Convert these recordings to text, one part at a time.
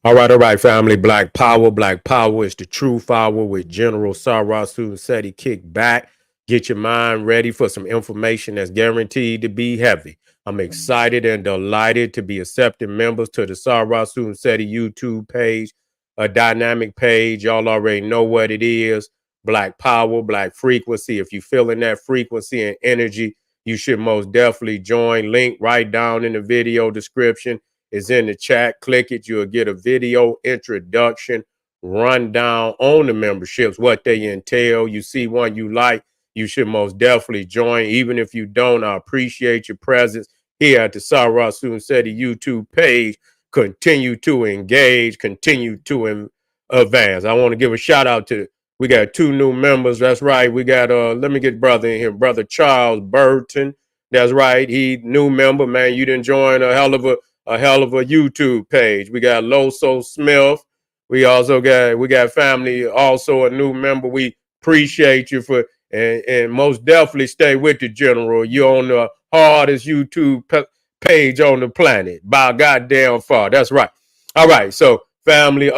All right, family. Black Power is the truth hour with General Sarasu said he kick back. Get your mind ready for some information that's guaranteed to be heavy. I'm excited and delighted to be accepting members to the Sarasu Seti YouTube page, a dynamic page. Y'all already know what it is. Black Power, Black Frequency. If you're feeling that frequency and energy, you should most definitely join. Link right down in the video description is in the chat. Click it. You'll get a video introduction rundown on the memberships, what they entail. You see one you like, you should most definitely join. Even if you don't, I appreciate your presence here at the Sarah Soon Seti YouTube page. Continue to engage, continue to advance. I want to give a shout out to, we got two new members. That's right. We got, let me get brother in here, brother Charles Burton. That's right. He new member, man. You didn't join a hell of a YouTube page. We got Loso Smith. We got family, also a new member. We appreciate you for and most definitely stay with the general. You're on the hardest YouTube page on the planet by goddamn far. That's right. All right. So family,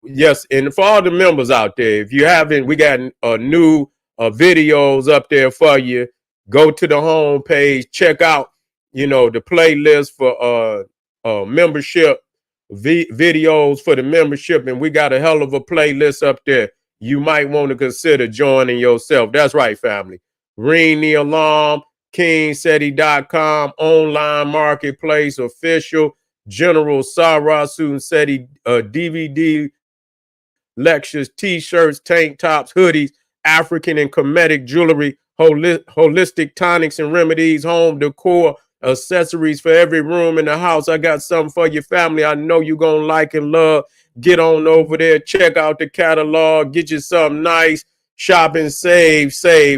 yes, and for all the members out there, if you haven't, we got new videos up there for you. Go to the home page, check out the playlist for membership videos for the membership, and we got a hell of a playlist up there. You might want to consider joining yourself. That's right, family. Ring the alarm, kingseti.com, online marketplace, official, General Sarah Seti DVD lectures, t-shirts, tank tops, hoodies, African and Kemetic jewelry, holistic tonics and remedies, home decor, accessories for every room in the house. I got something for your family. I know you're going to like and love. Get on over there. Check out the catalog. Get you something nice. Shop and save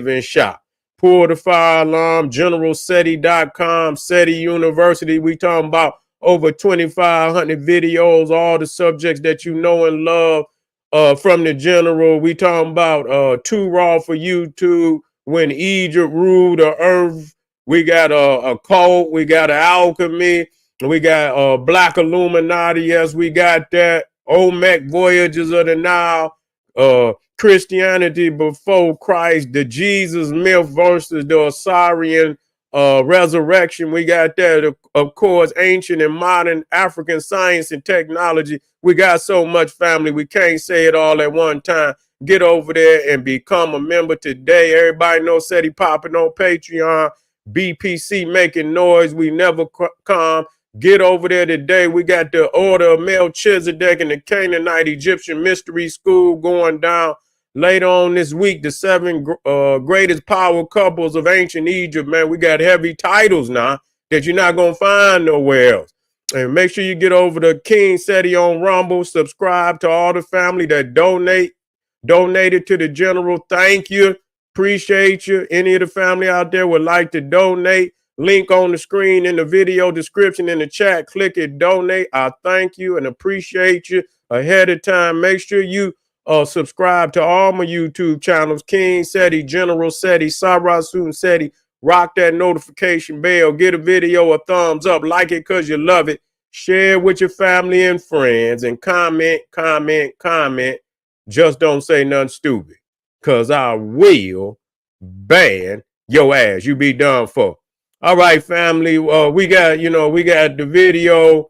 and shop. Pull the fire alarm. GeneralSeti.com. SETI University. We talking about over 2,500 videos, all the subjects that you know and love. From the general, we talking about Too Raw for YouTube, When Egypt Ruled the Earth. We got a cult, we got an alchemy, we got Black Illuminati. Yes, we got that. Olmec Voyages of the Nile, Christianity before Christ, the Jesus myth versus the Osirian resurrection. We got that, of course, ancient and modern African science and technology. We got so much, family. We can't say it all at one time. Get over there and become a member today. Everybody knows SETI popping on Patreon. BPC making noise. We never come. Get over there today. We got the Order of Melchizedek and the Canaanite Egyptian Mystery School going down. Later on this week, the seven greatest power couples of ancient Egypt, man. We got heavy titles now that you're not going to find nowhere else. And make sure you get over to King Seti on Rumble. Subscribe to all the family that donated to the general. Thank you. Appreciate you. Any of the family out there would like to donate, link on the screen in the video description in the chat. Click it, donate. I thank you and appreciate you ahead of time. Make sure you subscribe to all my YouTube channels, King Seti, General Seti, Sarasun Seti. Rock that notification bell. Get a video a thumbs up. Like it because you love it. Share with your family and friends and comment. Just don't say nothing stupid, because I will ban your ass. You be done for. All right, family. We got the video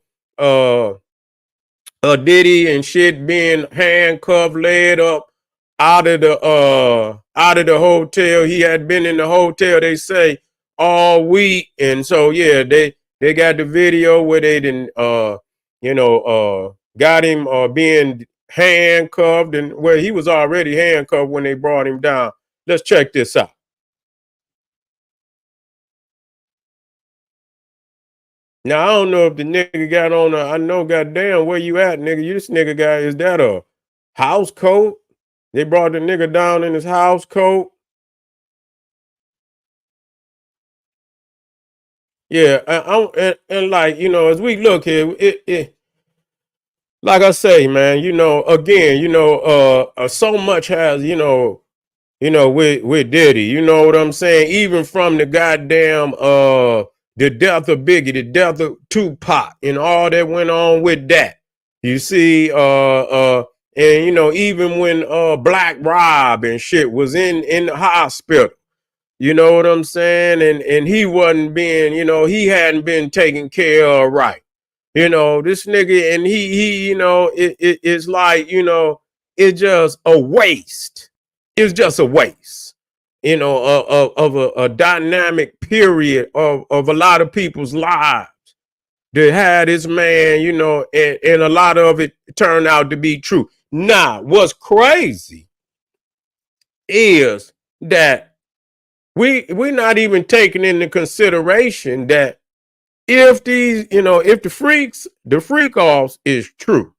Diddy and shit being handcuffed, led up out of the hotel. He had been in the hotel, they say, all week. And so yeah, they got the video where they didn't got him being handcuffed, and where he was already handcuffed when they brought him down. Let's check this out. Now I don't know if the nigga got on I know goddamn where you at, nigga. You this nigga guy, is that a house coat? They brought the nigga down in his house coat. Yeah, and like, as we look here, it like I say, man, again, so much has, with Diddy, you know what I'm saying? Even from the goddamn the death of Biggie, the death of Tupac, and all that went on with that. You see, and you know, even when Black Rob and shit was in the hospital, you know what I'm saying? And he wasn't being, you know, he hadn't been taken care of right. You know, this nigga, and he, you know, it's like, you know, it's just a waste. It's just a waste, you know, of a dynamic period of a lot of people's lives that had this man, you know, and a lot of it turned out to be true. Now, what's crazy is that we're not even taking into consideration that if these, you know, if the freak offs is true,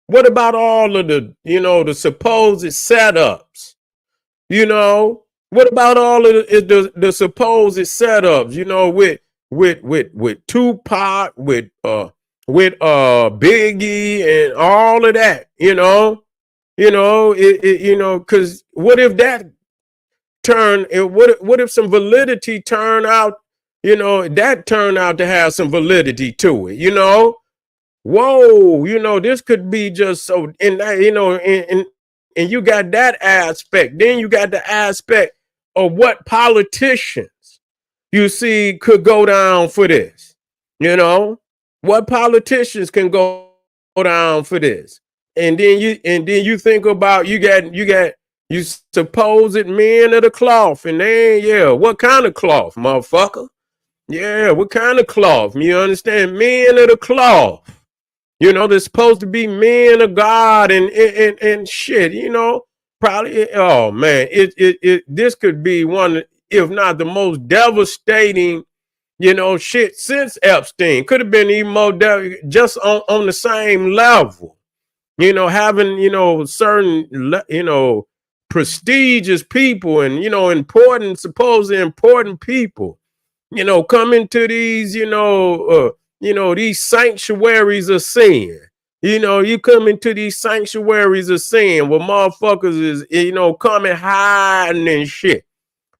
what about all of the, you know, the supposed setups? You know, what about all of the supposed setups? You know, with Tupac, with Biggie, and all of that. You know, because what if that what if some validity turn out? You know, that turned out to have some validity to it. You know, whoa, you know, this could be just so, and you know, and you got that aspect. Then you got the aspect of what politicians you see could go down for this. You know, what politicians can go down for this. And then you think about you supposed men of the cloth, and then yeah, what kind of cloth, motherfucker? Yeah, what kind of cloth? You understand? Men of the cloth. You know, they're supposed to be men of God and shit, you know. Probably, oh man, this could be one, if not the most devastating, you know, shit since Epstein. Could have been even more just on the same level. You know, having, you know, certain, you know, prestigious people and, you know, supposedly important people, you know, come into these, you know, these sanctuaries of sin. You know, you come into these sanctuaries of sin where motherfuckers is, you know, coming hiding and shit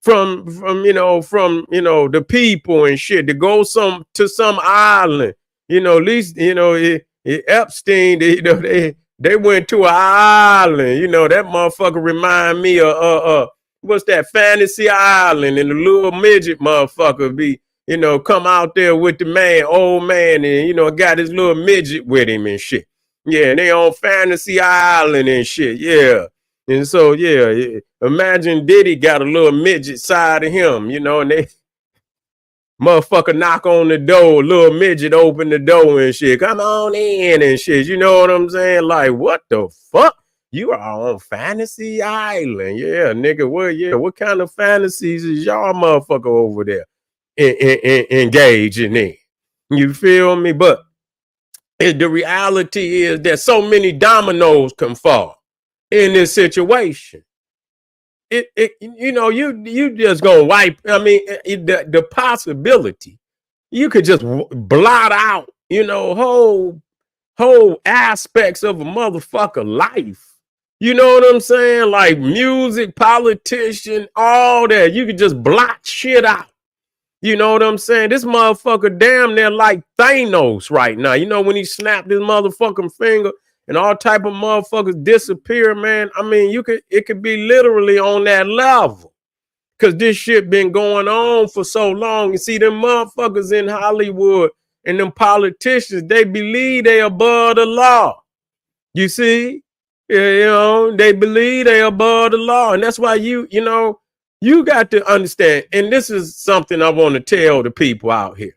from the people and shit to go to some island. You know, at least, you know, Epstein, they went to an island. You know, that motherfucker remind me of what's that, Fantasy Island, and the little midget motherfucker be, you know, come out there with the man, old man, and, you know, got his little midget with him and shit. Yeah, and they on Fantasy Island and shit. Yeah. And so, yeah, imagine Diddy got a little midget side of him, you know, and they motherfucker knock on the door, little midget open the door and shit. Come on in and shit. You know what I'm saying? Like, what the fuck? You are on Fantasy Island. Yeah, nigga. What kind of fantasies is y'all motherfucker over there engaging in? You feel me? But the reality is that so many dominoes can fall in this situation. You know, you just gonna wipe. I mean, the possibility you could just blot out, you know, whole aspects of a motherfucker life. You know what I'm saying? Like music, politician, all that. You could just blot shit out. You know what I'm saying? This motherfucker damn near like Thanos right now. You know, when he snapped his motherfucking finger and all type of motherfuckers disappear, man. I mean, it could be literally on that level. Cause this shit been going on for so long. You see, them motherfuckers in Hollywood and them politicians, they believe they above the law. You see? Yeah, you know, they believe they above the law. And that's why you know, you got to understand, and this is something I want to tell the people out here.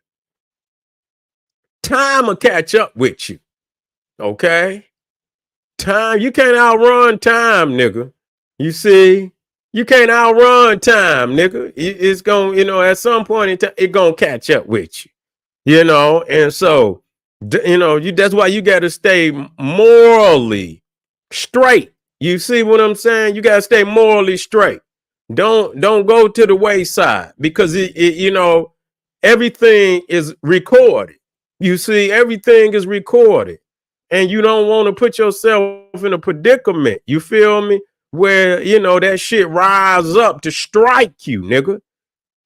Time will catch up with you. Okay? Time, you can't outrun time, nigga. You see? You can't outrun time, nigga. It's going, you know, at some point in time, it's going to catch up with you. You know, and so, you know, that's why you got to stay morally straight. You see what I'm saying? You got to stay morally straight. Don't go to the wayside, because you know, everything is recorded. You see, everything is recorded, and you don't want to put yourself in a predicament. You feel me? Where, you know, that shit rise up to strike you, nigga.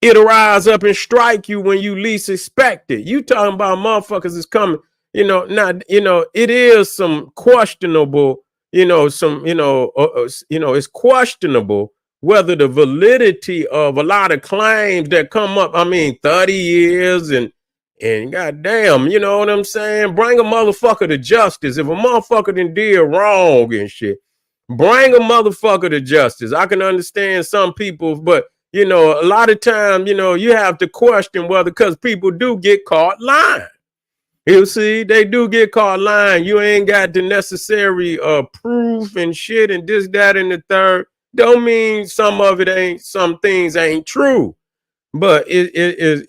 it'll rise up and strike you when you least expect it. You talking about motherfuckers is coming, not, it is some questionable, it's questionable whether the validity of a lot of claims that come up. I mean, 30 years and goddamn, you know what I'm saying? Bring a motherfucker to justice. If a motherfucker done did wrong and shit, bring a motherfucker to justice. I can understand some people, but a lot of times, you have to question whether, because people do get caught lying. You see, they do get caught lying. You ain't got the necessary proof and shit and this, that, and the third. Don't mean some of it ain't, some things ain't true. But it is,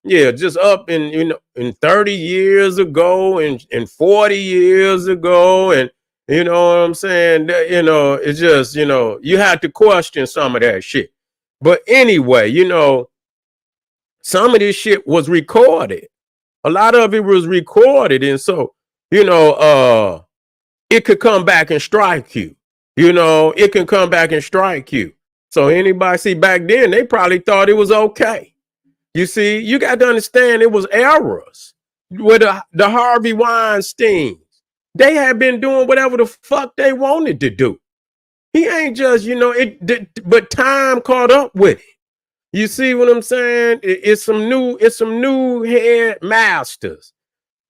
yeah, just up in 30 years ago and 40 years ago. And you know what I'm saying? It's just, you have to question some of that shit. But anyway, some of this shit was recorded. A lot of it was recorded. And so, it could come back and strike you. It can come back and strike you. So anybody see back then, they probably thought it was okay. You see, you got to understand it was errors with the Harvey Weinsteins. They had been doing whatever the fuck they wanted to do. He ain't just, but time caught up with it. You see what I'm saying? It's some new headmasters.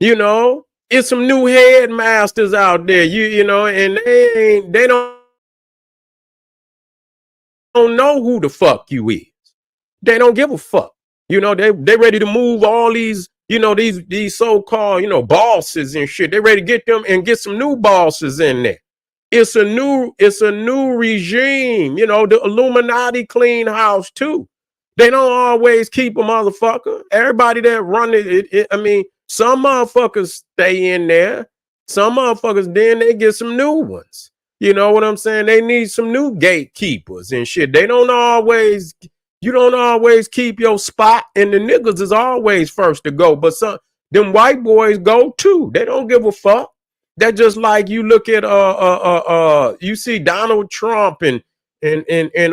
It's some new headmasters out there. And they don't know who the fuck you is. They don't give a fuck. They ready to move all these, these so-called, bosses and shit. They ready to get them and get some new bosses in there. It's a new regime. The Illuminati clean house too. They don't always keep a motherfucker. Everybody that run it, I mean, some motherfuckers stay in there. Some motherfuckers, then they get some new ones. You know what I'm saying? They need some new gatekeepers and shit. You don't always keep your spot, and the niggas is always first to go. But them white boys go too. They don't give a fuck. That's just like you look at you see Donald Trump and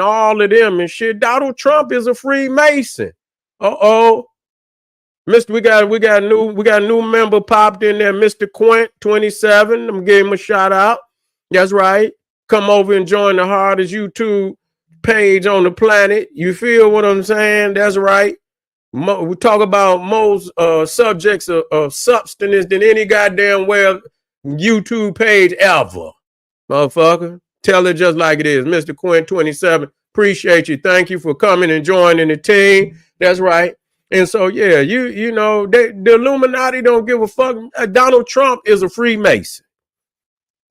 all of them and shit. Donald Trump is a Freemason. Mr. We got a new member popped in there, Mr. Quint 27. I'm giving him a shout out. That's right. Come over and join the hardest YouTube page on the planet. You feel what I'm saying? That's right. We talk about most subjects of substance than any goddamn well YouTube page ever. Motherfucker. Tell it just like it is. Mr. Quinn 27. Appreciate you. Thank you for coming and joining the team. That's right. And so, yeah, the Illuminati don't give a fuck. Donald Trump is a Freemason.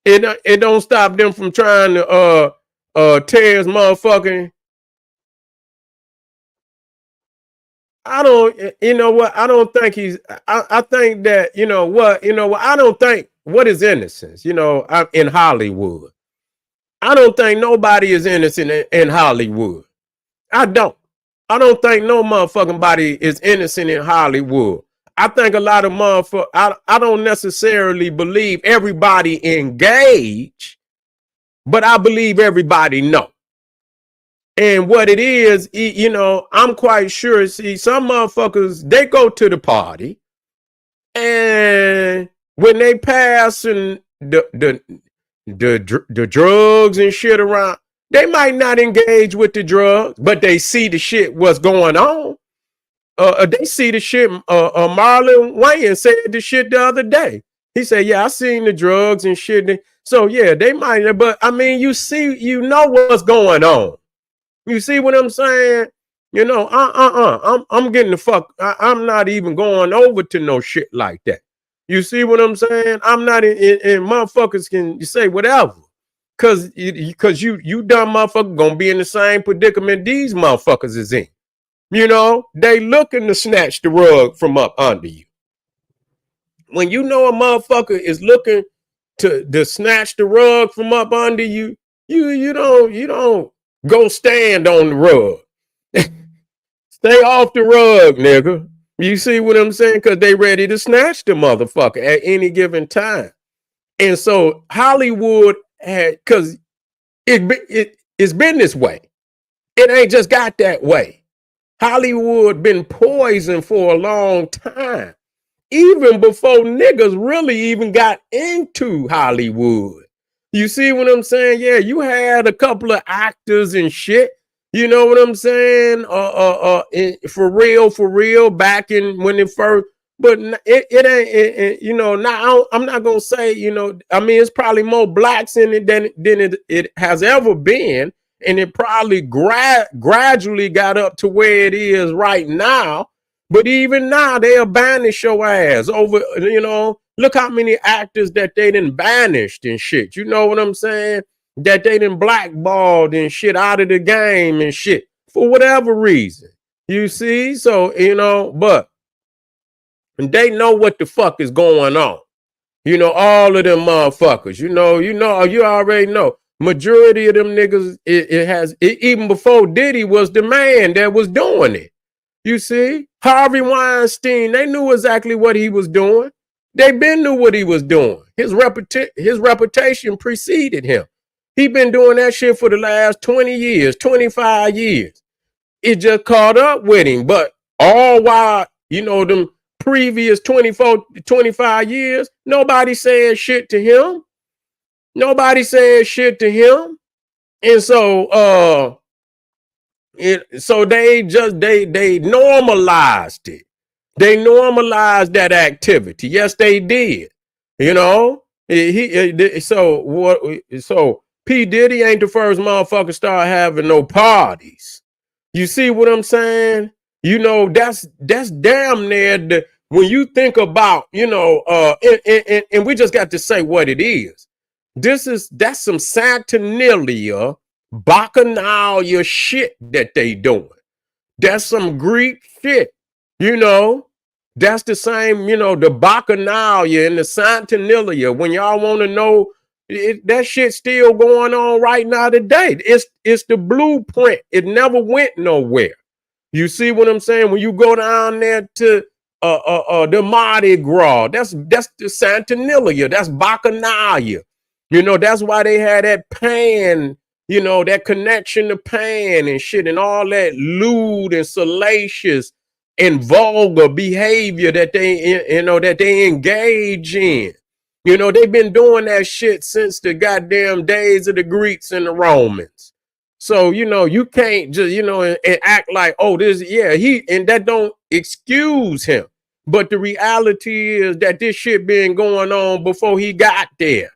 It don't stop them from trying to tear his motherfucking. I don't, I don't think I think that, I don't think, what is innocence? I'm in Hollywood. I don't think nobody is innocent in Hollywood. I don't think no motherfucking body is innocent in Hollywood. I think a lot of motherfuckers, I don't necessarily believe everybody engage, but I believe everybody know. And what it is, I'm quite sure, see, some motherfuckers, they go to the party, and when they passing the drugs and shit around, they might not engage with the drugs, but they see the shit what's going on. They see the shit. Marlon Wayans said the shit the other day. He said, "Yeah, I seen the drugs and shit." So yeah, they might. But I mean, what's going on. You see what I'm saying? I'm getting the fuck. I'm not even going over to no shit like that. You see what I'm saying? I'm not in motherfuckers can say whatever. Cause you dumb motherfucker gonna be in the same predicament these motherfuckers is in. They looking to snatch the rug from up under you. When a motherfucker is looking to snatch the rug from up under you, you don't go stand on the rug. Stay off the rug, nigga. You see what I'm saying? Because they ready to snatch the motherfucker at any given time. And so Hollywood had, because it's been this way. It ain't just got that way. Hollywood been poisoned for a long time, even before niggas really even got into Hollywood. You see what I'm saying? Yeah, you had a couple of actors and shit. You know what I'm saying? For real, back in when it first. But it ain't, you know. Now I'm not gonna say, you know. I mean, it's probably more blacks in it than it has ever been, and it probably gradually got up to where it is right now. But even now, they'll banish your ass over, you know, look how many actors that they done banished and shit. You know what I'm saying? That they done blackballed and shit out of the game and shit for whatever reason. You see? So, you know, but they know what the fuck is going on. You know, all of them motherfuckers. You already know. Majority of them niggas, even before Diddy was the man that was doing it. You see, Harvey Weinstein, they knew exactly what he was doing. They been knew what he was doing. His reputation preceded him. He been doing that shit for the last 20 years, 25 years. It just caught up with him. But all while, you know, them previous 24, 25 years, nobody said shit to him. Nobody said shit to him. And so they normalized it. They normalized that activity. Yes, they did. You know, so P Diddy ain't the first motherfucker start having no parties. You see what I'm saying? You know, that's damn near when you think about, you know, and we just got to say what it is. That's some Saturnalia, Bacchanalia shit that they doing. That's some Greek shit, you know. That's the same, you know, the Bacchanalia and the Saturnalia. When y'all want to know, that shit still going on right now today. It's the blueprint. It never went nowhere. You see what I'm saying? When you go down there to the Mardi Gras, that's the Saturnalia. That's Bacchanalia. You know, that's why they had that Pan, you know, that connection to Pan and shit and all that lewd and salacious and vulgar behavior that they engage in. You know, they've been doing that shit since the goddamn days of the Greeks and the Romans. So, you know, you can't just, you know, and act like, oh, and that don't excuse him. But the reality is that this shit been going on before he got there.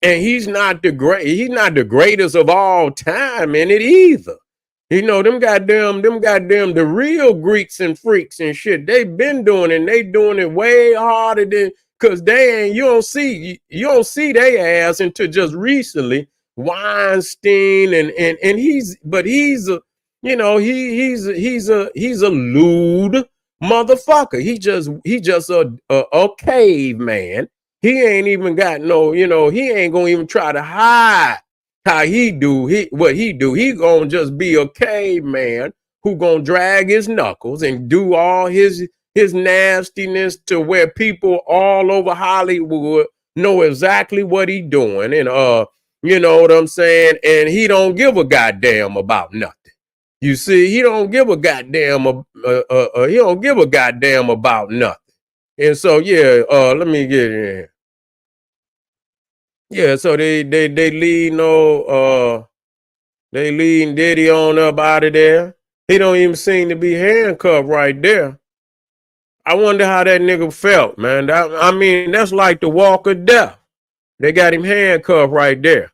And he's not the greatest of all time in it either. You know, them goddamn, the real Greeks and freaks and shit, they been doing it, and they doing it way harder than, cause you don't see their ass until just recently. Weinstein and he's a, you know, he's a lewd motherfucker. He just a caveman. He ain't even got no, you know, he ain't gonna even try to hide how what he do. He gonna just be a caveman who gonna drag his knuckles and do all his nastiness to where people all over Hollywood know exactly what he doing. And you know what I'm saying? And he don't give a goddamn about nothing. You see, he don't give a goddamn about nothing. And so yeah, let me get in. Yeah, so they lead they leading Diddy on up out of there. He don't even seem to be handcuffed right there. I wonder how that nigga felt, man. I mean, that's like the walk of death. They got him handcuffed right there.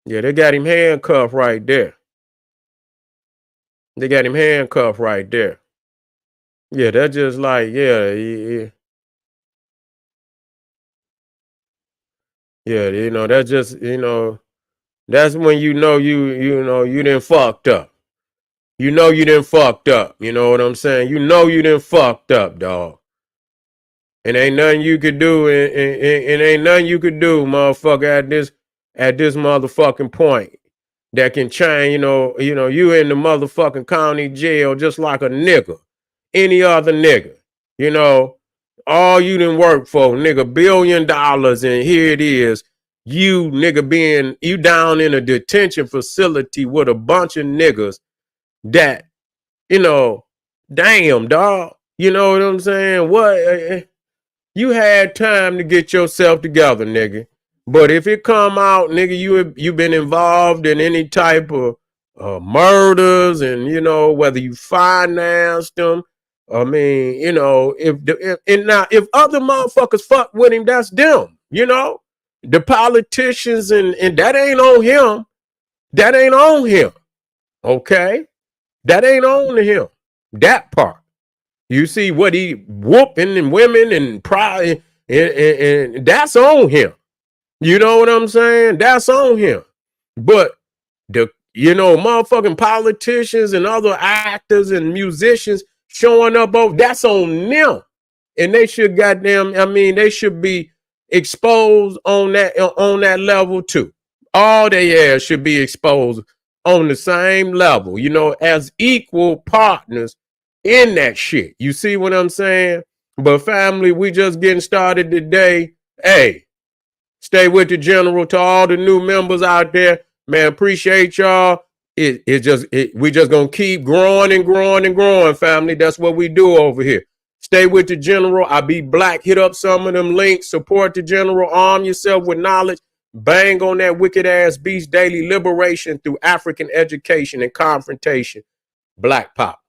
Yeah, they got him handcuffed right there. They got him handcuffed right there. Yeah, that's just like, yeah, you know, that's just, you know, that's when you done fucked up. You know you done fucked up. You know what I'm saying? You know you done fucked up, dog. And ain't nothing you could do, and ain't nothing you could do, motherfucker, at this motherfucking point that can change. You in the motherfucking county jail just like a nigga, any other nigga. You know, all you done work for, nigga, $1 billion, and here it is, you nigga you down in a detention facility with a bunch of niggas that You know, damn, dog. You know what I'm saying? What? You had time to get yourself together, nigga. But if it come out, nigga, you been involved in any type of murders, and you know whether you financed them. I mean, you know, if other motherfuckers fuck with him, that's them. You know, the politicians and that ain't on him. That ain't on him. Okay, that ain't on him. That part. You see what he whooping and women and pride, and that's on him. You know what I'm saying? That's on him. But the motherfucking politicians and other actors and musicians showing up over, that's on them. And they should they should be exposed on that level too. All they ass should be exposed on the same level, as equal partners in that shit. You see what I'm saying? But family, we just getting started today. Hey, stay with the general. To all the new members out there, man, appreciate y'all. We just gonna keep growing and growing and growing, family. That's what we do over here. Stay with the general. I be black. Hit up some of them links. Support the general. Arm yourself with knowledge. Bang on that wicked ass beast. Daily liberation through African education and confrontation. Black Pop.